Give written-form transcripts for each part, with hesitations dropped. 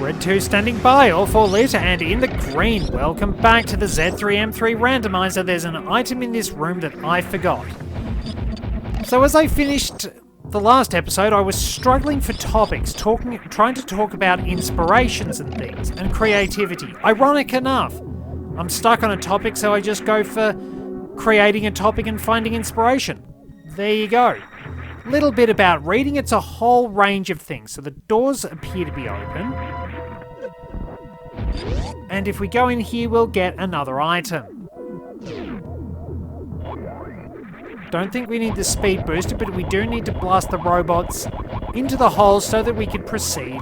Red 2 standing by, all 4 lit, and in the green. Welcome back to the Z3M3 Randomiser. There's an item in this room that I forgot. So as I finished the last episode, I was struggling for topics, trying to talk about inspirations and things, and creativity. Ironic enough, I'm stuck on a topic, so I just go for creating a topic and finding inspiration. There you go. Little bit about reading, it's a whole range of things. So the doors appear to be open. And if we go in here, we'll get another item. Don't think we need the speed booster, but we do need to blast the robots into the holes so that we can proceed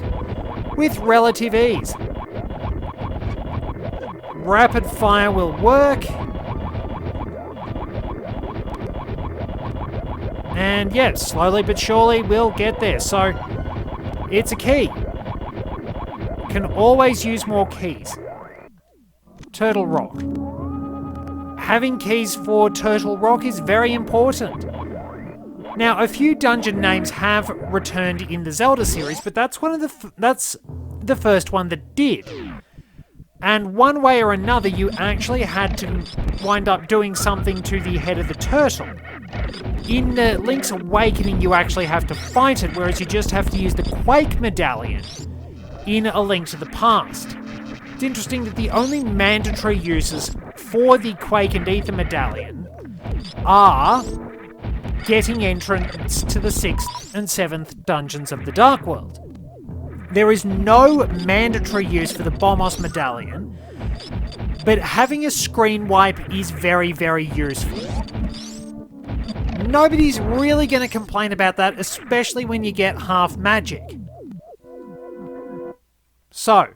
with relative ease. Rapid fire will work. And yeah, slowly but surely we'll get there. So, it's a key. Can always use more keys. Turtle Rock. Having keys for Turtle Rock is very important. Now, a few dungeon names have returned in the Zelda series, but that's the first one that did. And one way or another, you actually had to wind up doing something to the head of the turtle. In Link's Awakening, you actually have to fight it, whereas you just have to use the Quake medallion in A Link to the Past. It's interesting that the only mandatory uses for the Quake and Ether medallion are getting entrance to the 6th and 7th dungeons of the Dark World. There is no mandatory use for the Bombos medallion, but having a screen wipe is very, very useful. Nobody's really going to complain about that, especially when you get half magic. So,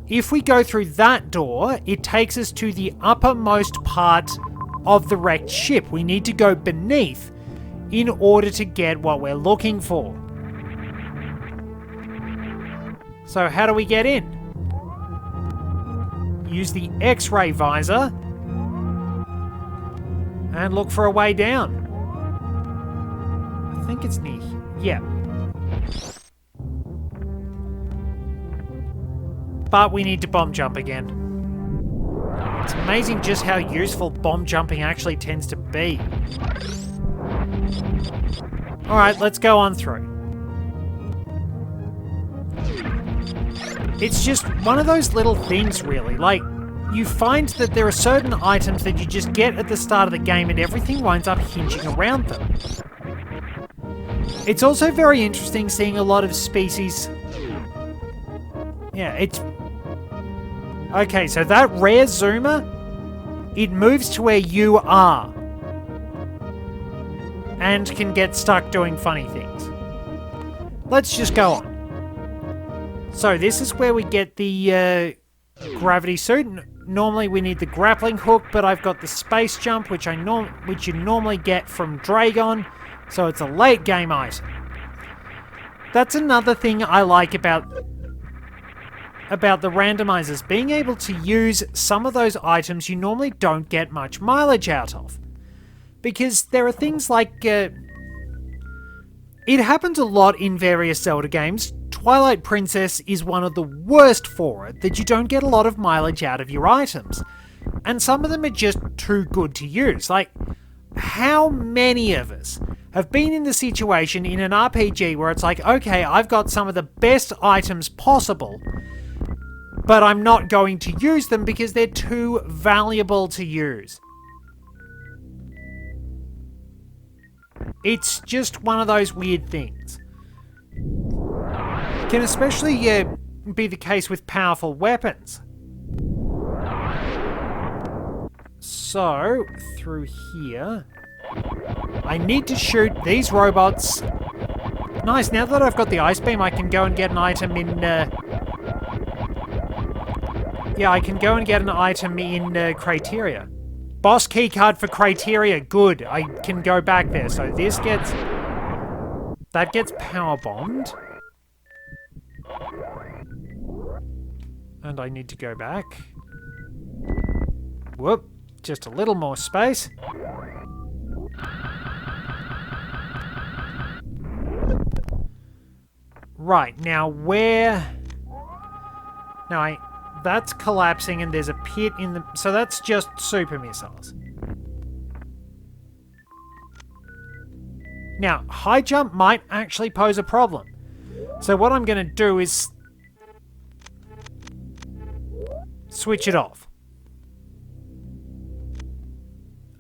if we go through that door, it takes us to the uppermost part of the wrecked ship. We need to go beneath in order to get what we're looking for. So how do we get in? Use the X-ray visor and look for a way down. I think it's near here. Yeah. But we need to bomb jump again. It's amazing just how useful bomb jumping actually tends to be. Alright, let's go on through. It's just one of those little things, really. Like, you find that there are certain items that you just get at the start of the game and everything winds up hinging around them. It's also very interesting seeing a lot of species... Yeah, it's... Okay, so that rare zoomer, it moves to where you are. And can get stuck doing funny things. Let's just go on. So this is where we get the gravity suit. Normally we need the grappling hook, but I've got the space jump, which you normally get from Dragon, so it's a late game item. That's another thing I like about the randomizers, being able to use some of those items you normally don't get much mileage out of. Because there are things like... it happens a lot in various Zelda games. Twilight Princess is one of the worst for it, that you don't get a lot of mileage out of your items. And some of them are just too good to use. Like, how many of us have been in the situation in an RPG where it's like, okay, I've got some of the best items possible, but I'm not going to use them because they're too valuable to use. It's just one of those weird things. Can especially be the case with powerful weapons. So, through here, I need to shoot these robots. Nice, now that I've got the ice beam, I can go and get an item in... Yeah, I can go and get an item in Criteria. Boss keycard for Criteria, good. I can go back there. So this gets... That gets power bombed. And I need to go back. Whoop. Just a little more space. Right, now where... Now, that's collapsing and there's a pit in the... So that's just super missiles. Now, high jump might actually pose a problem. So what I'm going to do is... switch it off.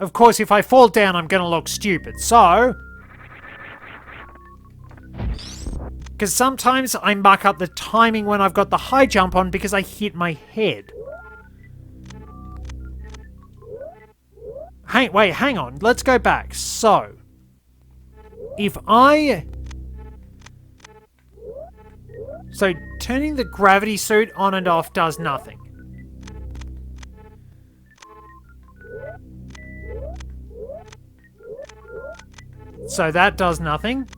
Of course, if I fall down, I'm going to look stupid. So... because sometimes I muck up the timing when I've got the high jump on because I hit my head. Wait, hang on. Let's go back. So, if I... So, turning the gravity suit on and off does nothing. So that does nothing.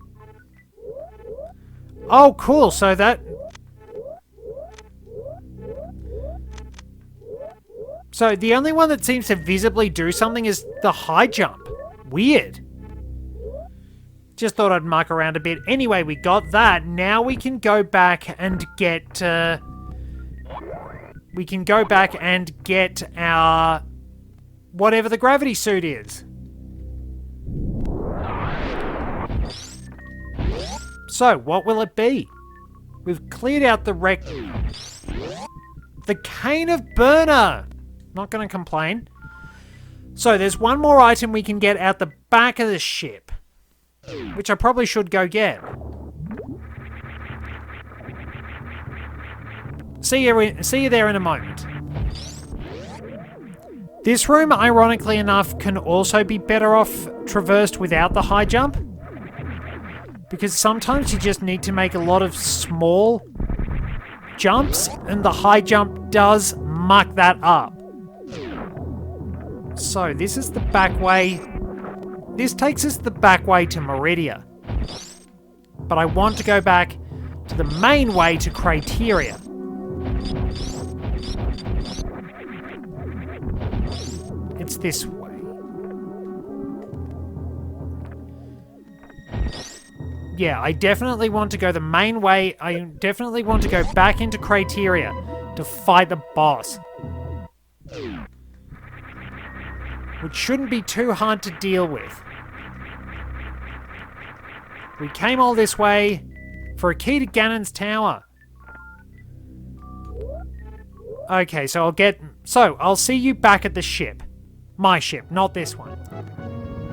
Oh, cool. So that... So the only one that seems to visibly do something is the high jump. Weird. Just thought I'd muck around a bit. Anyway, we got that. Now we can go back and get... we can go back and get our... whatever the gravity suit is. So, what will it be? We've cleared out the wreck... The cane of burner! Not going to complain. So, there's one more item we can get out the back of the ship. Which I probably should go get. See you there in a moment. This room, ironically enough, can also be better off traversed without the high jump. Because sometimes you just need to make a lot of small jumps, and the high jump does muck that up. So, this is the back way. This takes us the back way to Meridia. But I want to go back to the main way to Criteria. It's this way. Yeah, I definitely want to go the main way. I definitely want to go back into Criteria to fight the boss. Which shouldn't be too hard to deal with. We came all this way for a key to Ganon's tower. Okay, so I'll see you back at the ship. My ship, not this one.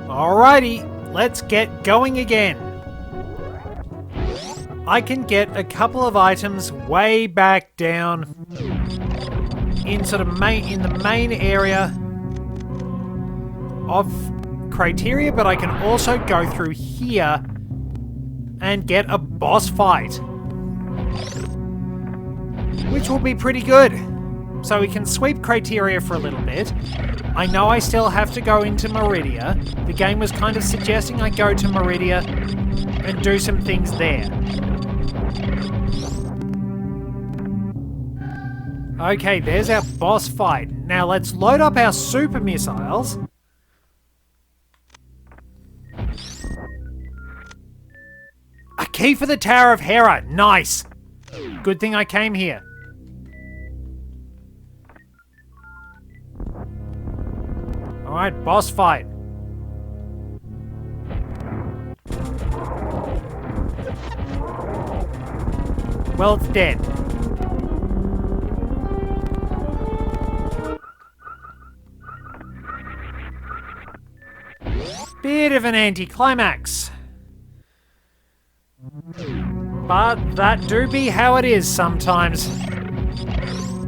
Alrighty, let's get going again. I can get a couple of items way back down in the main area of Criteria, but I can also go through here and get a boss fight, which will be pretty good. So we can sweep Criteria for a little bit. I know I still have to go into Meridia. The game was kind of suggesting I go to Meridia and do some things there. Okay, there's our boss fight. Now let's load up our super missiles. A key for the Tower of Hera. Nice. Good thing I came here. Alright, boss fight. Well, it's dead. Bit of an anticlimax. But that do be how it is sometimes.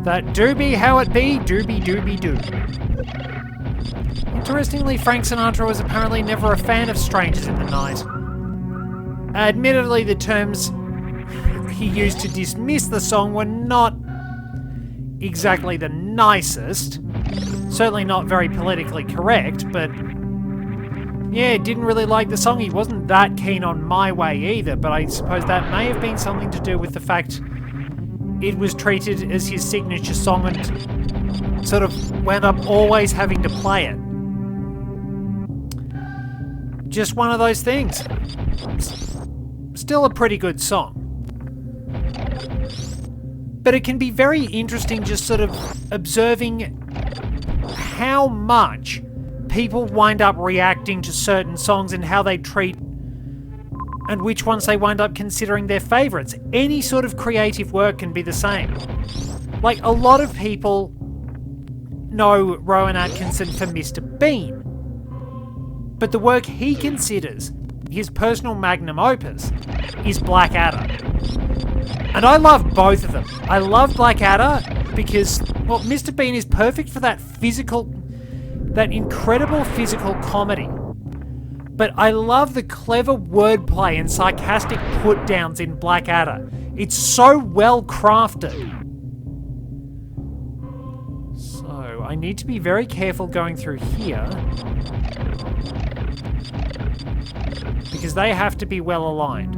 That do be how it be, dooby dooby doo. Interestingly, Frank Sinatra was apparently never a fan of Strangers in the Night. Admittedly, the terms he used to dismiss the song were not exactly the nicest. Certainly not very politically correct, but yeah, didn't really like the song. He wasn't that keen on My Way either, but I suppose that may have been something to do with the fact it was treated as his signature song and sort of wound up always having to play it. Just one of those things. Still a pretty good song. But it can be very interesting just sort of observing how much people wind up reacting to certain songs and how they treat and which ones they wind up considering their favourites. Any sort of creative work can be the same. Like, a lot of people know Rowan Atkinson for Mr. Bean, but the work he considers his personal magnum opus is Blackadder. And I love both of them. I love Blackadder because, well, Mr. Bean is perfect for that incredible physical comedy. But I love the clever wordplay and sarcastic put-downs in Blackadder. It's so well crafted. So, I need to be very careful going through here, because they have to be well aligned.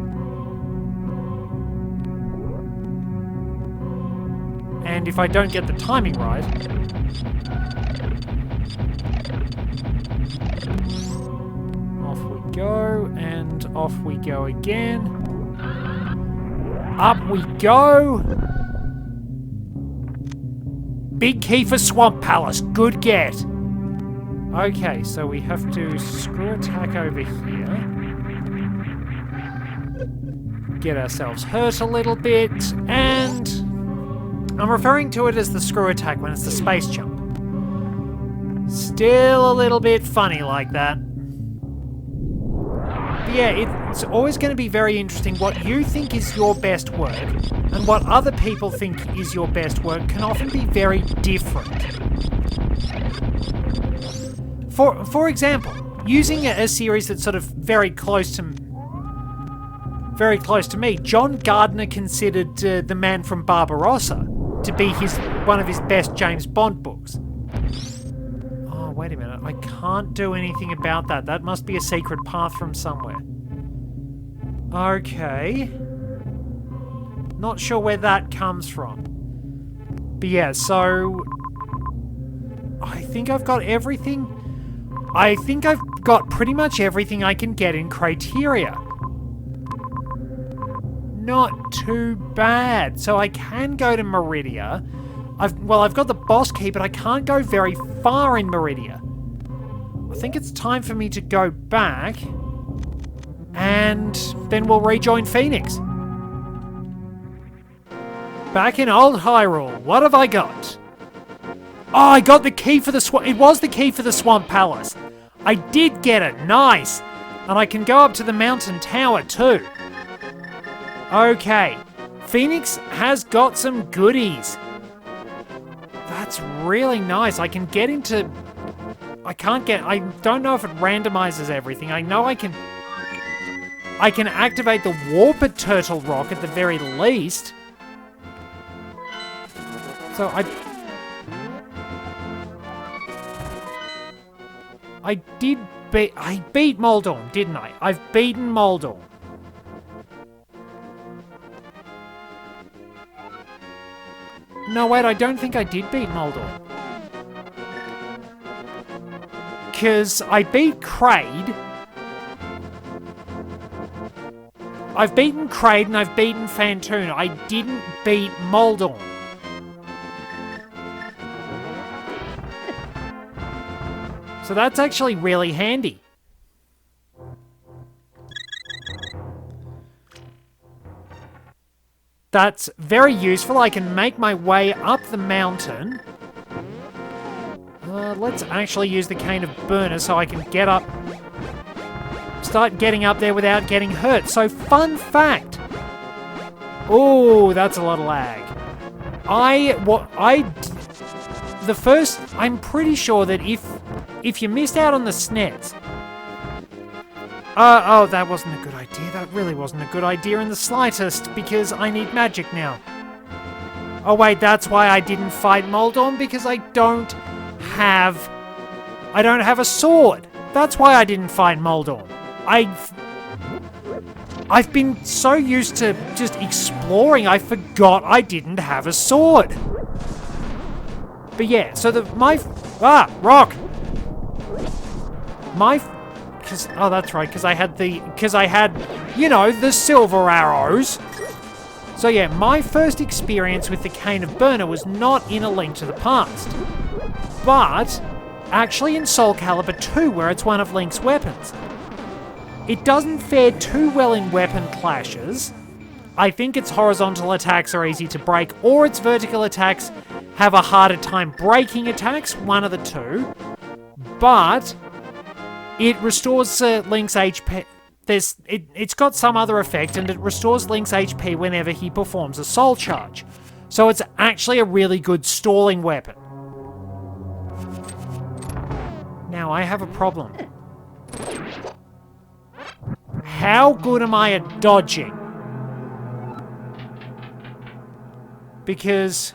And if I don't get the timing right... Off we go, and off we go again. Up we go. Big key for Swamp Palace. Good get. Okay, so we have to screw attack over here. Get ourselves hurt a little bit, and... I'm referring to it as the screw attack when it's the space jump. Still a little bit funny like that. But yeah, it's always going to be very interesting. What you think is your best work and what other people think is your best work can often be very different. For example, using a series that's sort of very close to me, John Gardner considered The Man from Barbarossa to be one of his best James Bond books. Oh, wait a minute. I can't do anything about that. That must be a secret path from somewhere. Okay. Not sure where that comes from. But yeah, so... I think I've got everything... I think I've got pretty much everything I can get in criteria. Not too bad. So I can go to Meridia. I've got the boss key, but I can't go very far in Meridia. I think it's time for me to go back, and then we'll rejoin Phoenix. Back in Old Hyrule, what have I got? Oh, I got the key for the swamp. It was the key for the Swamp Palace. I did get it. Nice. And I can go up to the mountain tower too. Okay, Phoenix has got some goodies. That's really nice. I can get into... I don't know if it randomizes everything. I know I can activate the Warp at Turtle Rock at the very least. So I beat Moldorm, didn't I? I've beaten Moldorm. No, wait, I don't think I did beat Moldor. Because I beat Kraid. I've beaten Kraid and I've beaten Phantoon. I didn't beat Moldor. So that's actually really handy. That's very useful. I can make my way up the mountain. Let's actually use the Cane of Burner so I can get up... Start getting up there without getting hurt. So, fun fact. Oh, that's a lot of lag. I'm pretty sure that if you missed out on the SNES... Oh, that wasn't a good idea. That really wasn't a good idea in the slightest, because I need magic now. Oh wait, that's why I didn't fight Moldorm, because I don't have a sword. That's why I didn't fight Moldorm. I've been so used to just exploring, I forgot I didn't have a sword. But yeah, so rock. Oh, that's right, because I had, you know, the silver arrows. So yeah, my first experience with the Cane of Burner was not in A Link to the Past, but actually in Soul Calibur 2, where it's one of Link's weapons. It doesn't fare too well in weapon clashes. I think its horizontal attacks are easy to break, or its vertical attacks have a harder time breaking attacks, one of the two. But it restores Link's HP. It's got some other effect, and it restores Link's HP whenever he performs a soul charge. So it's actually a really good stalling weapon. Now I have a problem. How good am I at dodging? Because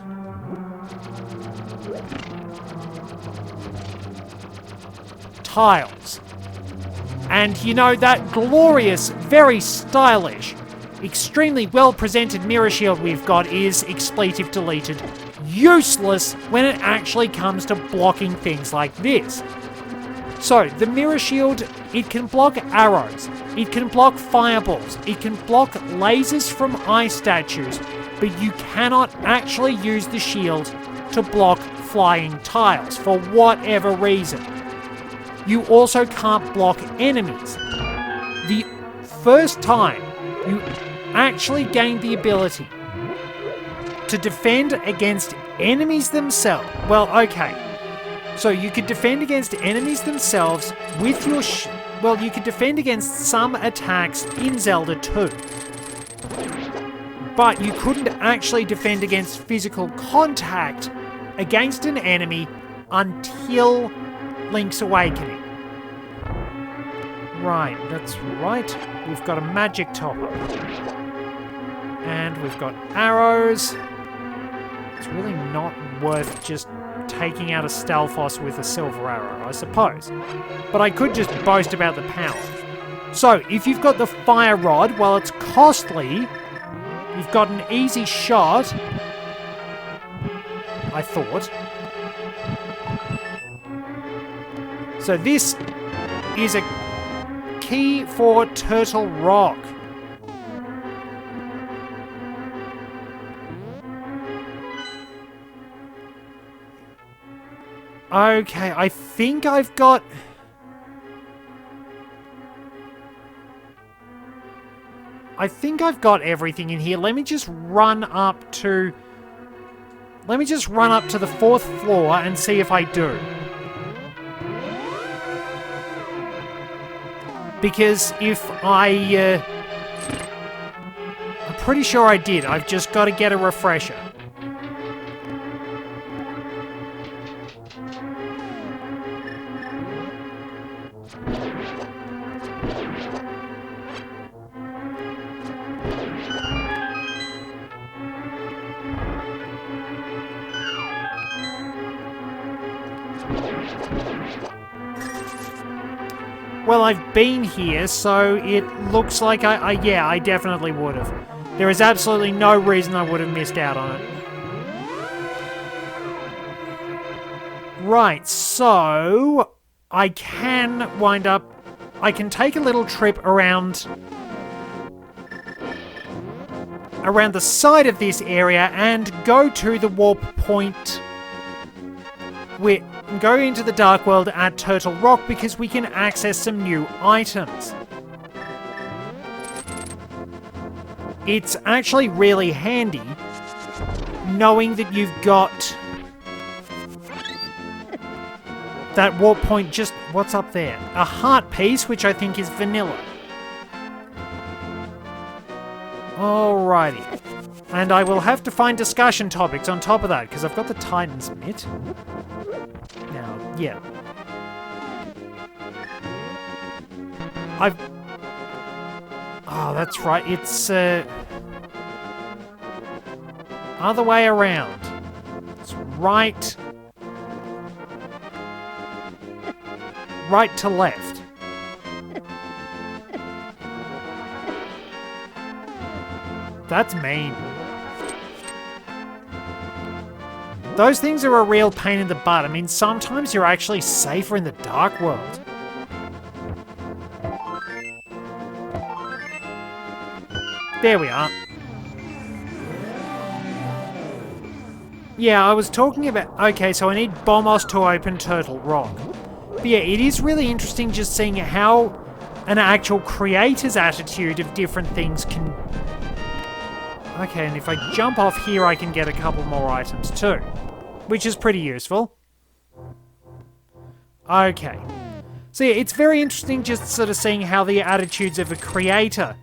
tiles. And you know, that glorious, very stylish, extremely well-presented mirror shield we've got is, expletive deleted, useless when it actually comes to blocking things like this. So, the mirror shield, it can block arrows, it can block fireballs, it can block lasers from eye statues, but you cannot actually use the shield to block flying tiles for whatever reason. You also can't block enemies. The first time you actually gain the ability to defend against enemies themselves, well, okay. So you could defend against enemies themselves with your you could defend against some attacks in Zelda 2. But you couldn't actually defend against physical contact against an enemy until Link's Awakening. Right, that's right. We've got a magic topper. And we've got arrows. It's really not worth just taking out a Stalfos with a silver arrow, I suppose. But I could just boast about the power. So, if you've got the fire rod, while it's costly, you've got an easy shot, I thought. So this is a key for Turtle Rock. Okay, I think I've got... everything in here. Let me just run up to the 4th floor and see if I do. Because if I'm pretty sure I did. I've just got to get a refresher. Well, I've been here, so it looks like I definitely would have. There is absolutely no reason I would have missed out on it. Right, so I can take a little trip around the side of this area and go to the warp point. Go into the Dark World at Turtle Rock because we can access some new items. It's actually really handy knowing that you've got that warp point just... What's up there? A heart piece, which I think is vanilla. Alrighty. And I will have to find discussion topics on top of that, because I've got the Titan's Mitt. Now, yeah. Oh, that's right. It's, other way around. It's right to left. That's mean. Those things are a real pain in the butt. I mean, sometimes you're actually safer in the Dark World. There we are. Yeah, I was talking about... Okay, so I need Bomos to open Turtle Rock. But yeah, it is really interesting just seeing how an actual creator's attitude of different things can... Okay, and if I jump off here, I can get a couple more items too, which is pretty useful. Okay. So yeah, it's very interesting just sort of seeing how the attitudes of a creator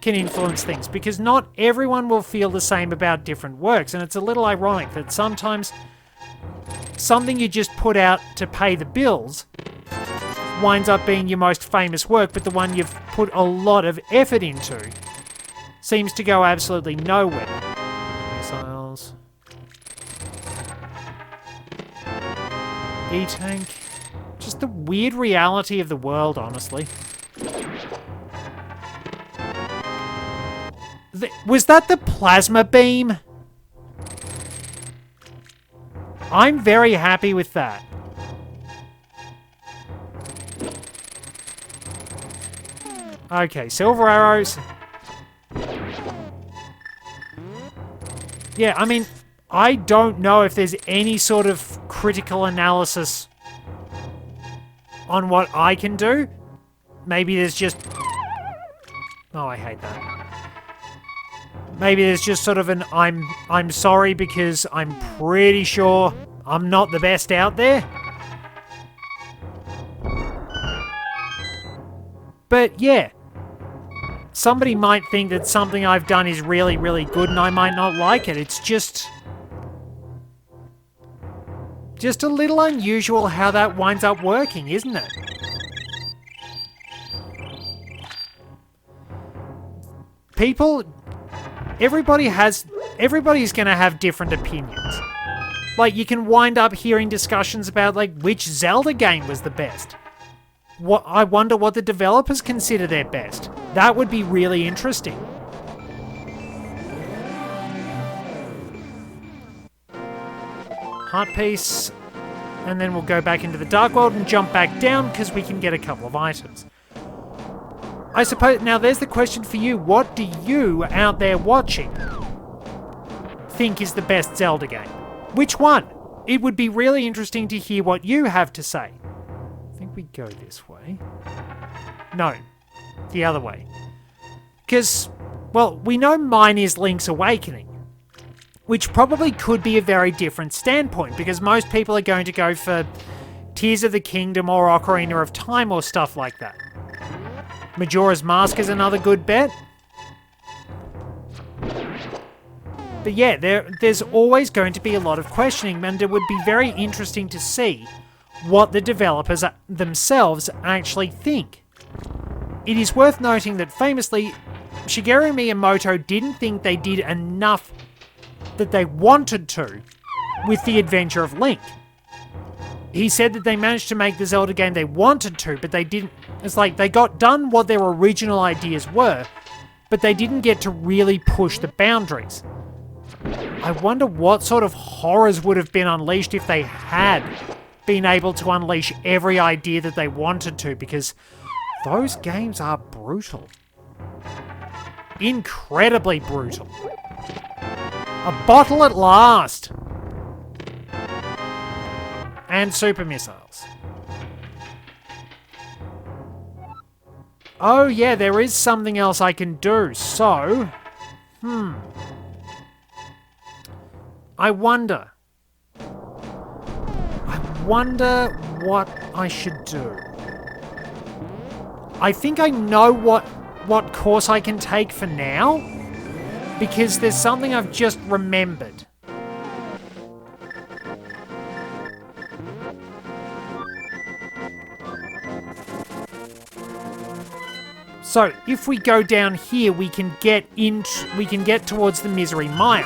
can influence things, because not everyone will feel the same about different works, and it's a little ironic that sometimes something you just put out to pay the bills winds up being your most famous work, but the one you've put a lot of effort into seems to go absolutely nowhere. Missiles. E-tank. Just the weird reality of the world, honestly. Was that the plasma beam? I'm very happy with that. Okay, silver arrows. Yeah, I mean, I don't know if there's any sort of critical analysis on what I can do. Maybe there's just... Oh, I hate that. Maybe there's just sort of an I'm sorry because I'm pretty sure I'm not the best out there. But yeah, somebody might think that something I've done is really, really good and I might not like it. It's just a little unusual how that winds up working, isn't it? People... Everybody's gonna have different opinions. Like, you can wind up hearing discussions about, like, which Zelda game was the best. I wonder what the developers consider their best. That would be really interesting. Heart piece. And then we'll go back into the Dark World and jump back down, because we can get a couple of items. I suppose, now there's the question for you. What do you, out there watching, think is the best Zelda game? Which one? It would be really interesting to hear what you have to say. I think we go this way. No, the other way. Because, well, we know mine is Link's Awakening, which probably could be a very different standpoint, because most people are going to go for Tears of the Kingdom or Ocarina of Time or stuff like that. Majora's Mask is another good bet. But yeah, there's always going to be a lot of questioning, and it would be very interesting to see what the developers themselves actually think. It is worth noting that famously, Shigeru Miyamoto didn't think they did enough that they wanted to with The Adventure of Link. He said that they managed to make the Zelda game they wanted to, but they didn't. It's like they got done what their original ideas were, but they didn't get to really push the boundaries. I wonder what sort of horrors would have been unleashed if they had been able to unleash every idea that they wanted to, because those games are brutal. Incredibly brutal. A bottle at last! And super missiles. Oh yeah, there is something else I can do, so... I wonder what I should do. I think I know what course I can take for now, because there's something I've just remembered. So, if we go down here, we can get towards the Misery Mire.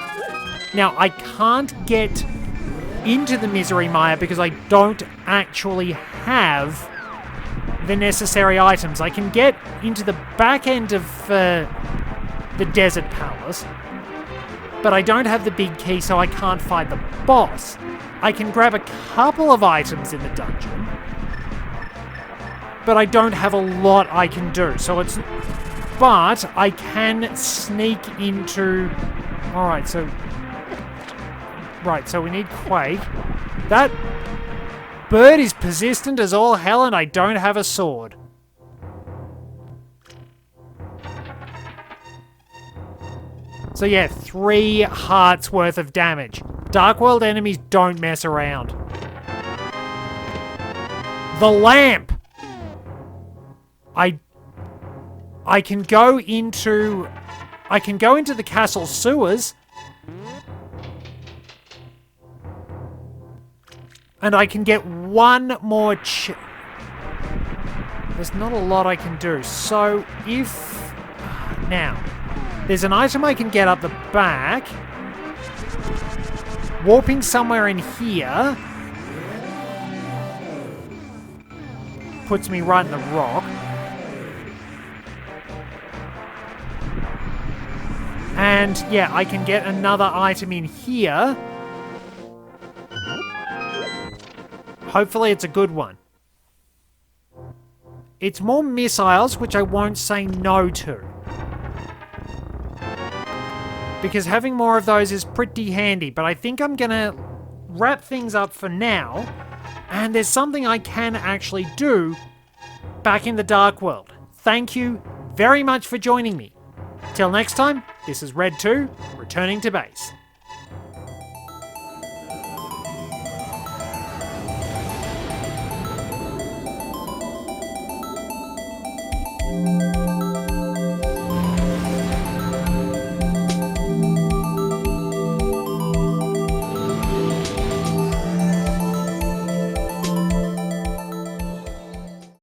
Now, I can't get into the Misery Mire because I don't actually have the necessary items. I can get into the back end of the Desert Palace, but I don't have the big key, so I can't fight the boss. I can grab a couple of items in the dungeon, but I don't have a lot I can do, so it's... But I can sneak into... Alright, so... Right, so we need Quake. That bird is persistent as all hell and I don't have a sword. So yeah, 3 hearts worth of damage. Dark World enemies don't mess around. The lamp! I can go into the castle sewers. And I can get one more There's not a lot I can do. So if... Now, there's an item I can get up the back. Warping somewhere in here. Puts me right in the rock. And yeah, I can get another item in here. Hopefully it's a good one. It's more missiles, which I won't say no to. Because having more of those is pretty handy, but I think I'm gonna wrap things up for now. And there's something I can actually do back in the Dark World. Thank you very much for joining me. Till next time, this is Red 2, returning to base.